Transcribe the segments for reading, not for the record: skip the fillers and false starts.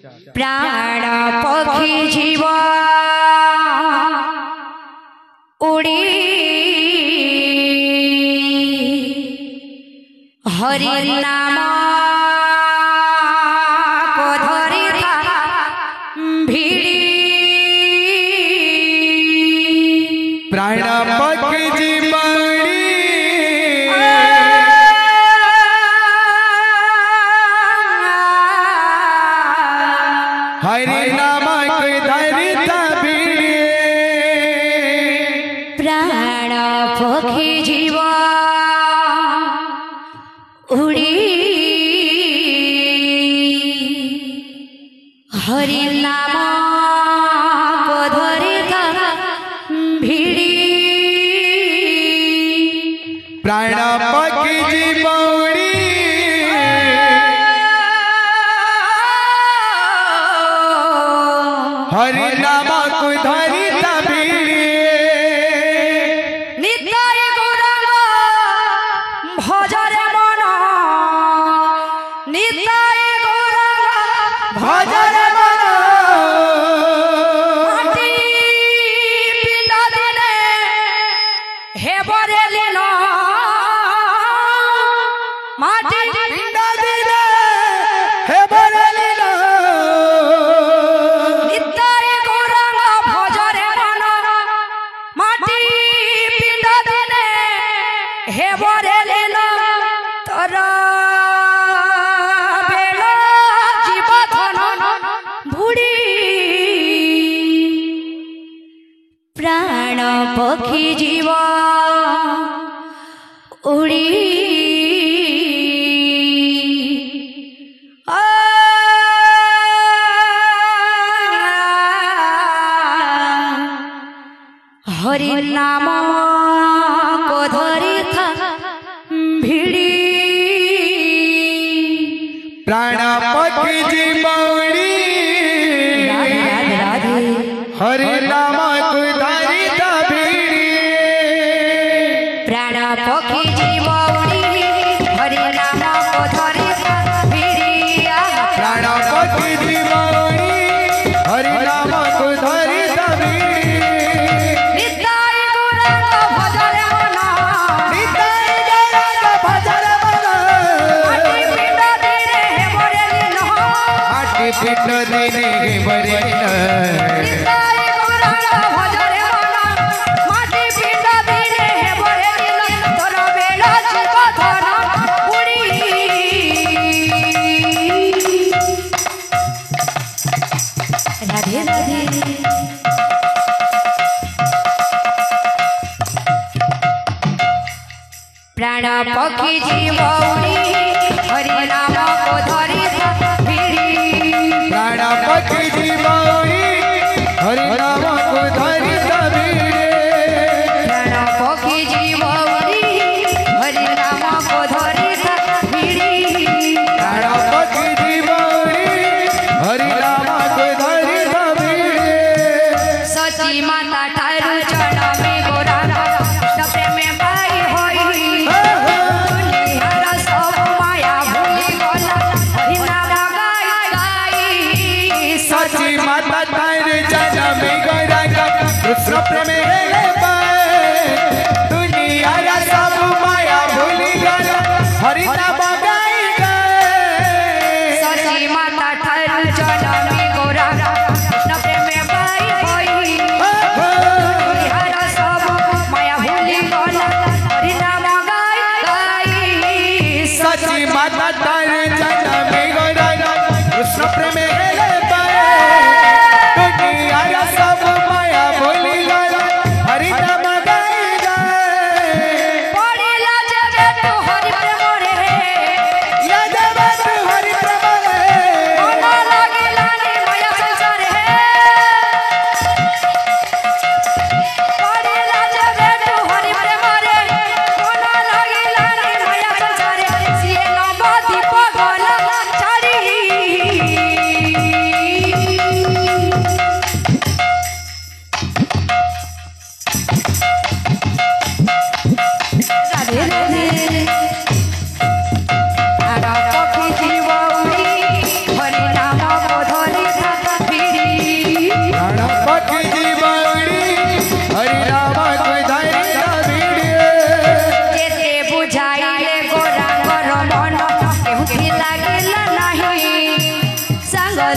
प्राण पक्षी जीव उड़ी हरि नाम को धरि भिड़ी प्राण पक्षी जीव हरि नाम को धरि भिड़ी प्राण पक्षी जीव उड़ी हरि नाम को धरि भिड़ी प्राण पक्षी जीव हरि नाम को धरि भिड़ी नित्य गौरंग भजरे मन नित्य गौरंग भजरे मन माटी पिंड दिने हे बरे लीन माटी पिंड दिने हे बरे लीन नित्य गौरंग भजरे मन माटी पिंड दिने हे बरे लीन तोरा बेला जीवधन बुड़ी प्राण पक्षी जीव उड़ी हरि नाम को धरि भिड़ी प्राण पक्षी जीव हरि नाम को धरि भिड़ी प्राण पक्षी जीव हरि नाम को धरि भिड़ी प्राण पक्षी जीव हरि नाम को धरि भिड़ी नित्य गौरंग भजरे मन नित्य गौरंग भजरे मन माटी पिंड दिने हे बरे लीन माटी पिंड दिने हे बरे लीन नित्य गौरंग भजरे मन माटी पिंड दिने हे बरे लीन तोर बेला जीवधन बुड़ी राधे राधे प्राण पक्षी जीव उड़ी हरि नाम को धरि भिड़ी प्राण पक्षी जीव हरि नाम को धरि भिड़ी प्राण पक्षी जीव उड़ी हरि नाम को धरि भिड़ी प्राण पक्षी जीव हरि नाम को धरि भिड़ी सची माता ठारू जनमे गोरांग कृष्ण प्रेमे पाई होई दुनियार सब माया भूली गला हरि नाम गाई गाई सची माता तारे जनम गौरंग कृष्ण प्रेम रे पाए दुनिया रा सब माया भूली गल हरि नाम गाई गए सची माता ठारू जनमे गोरांग कृष्ण प्रेमे पाई होई दुनियार सब माया भूली गला हरि नाम गाई गाई सची माता तारे जनम गौरंग कृष्ण प्रेम रे पाए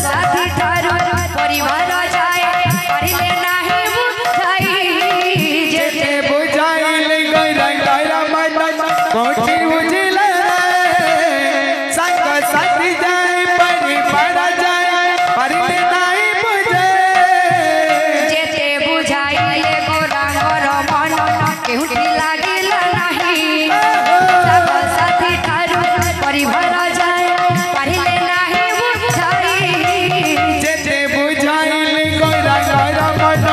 साथी ठारू परिवार जाए परिले नाही बुझाई जेते बुझाइल गैरा गैरा मन कोठी बुझिले संग साथी जाए परिवार जाए परिले नाही बुझे जेते बुझाइले गोरा गोर मन केहुटी लागिल नाही संग साथी ठारू परिवार जाए परिले नाही बुझाई जेते बुझाइल गैरा गैरा मन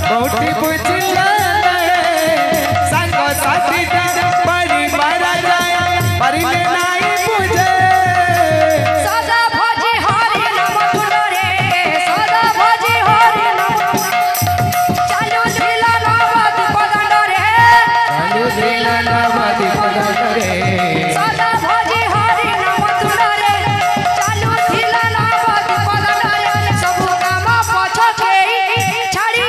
कोठी बुझिले संग साथी जाए परिवार जाए परिले नाही बुझे सदा भजी हरि नाम धुरे सदा भजी हरि नाम चालू दिला नवद पदंड रे चालू दिला नवद पदंड रे सदा भजी हरि नाम धुरे चालू दिला नवद पदंड रे सब काम पछके छाड़ी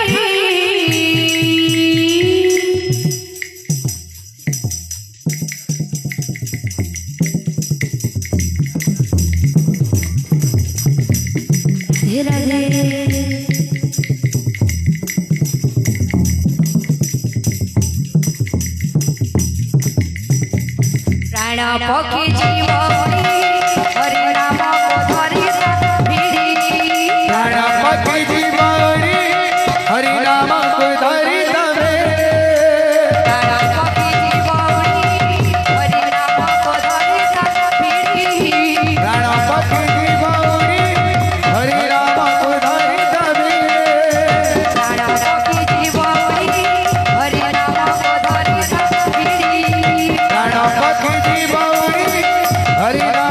धीरे धीरे प्राण पक्षी जीव हरि नाम को धरि भिड़ी प्राण पक्षी जीवरी हरि नाम को धरि तबे प्राण पक्षी जीव हरि नाम को धरि भिड़ी प्राण पक्षी जीवरी हरि नाम को धरि तबे प्राण पक्षी जीव हरि नाम को धरि भिड़ी प्राण पक्षी जीवरी हरि नाम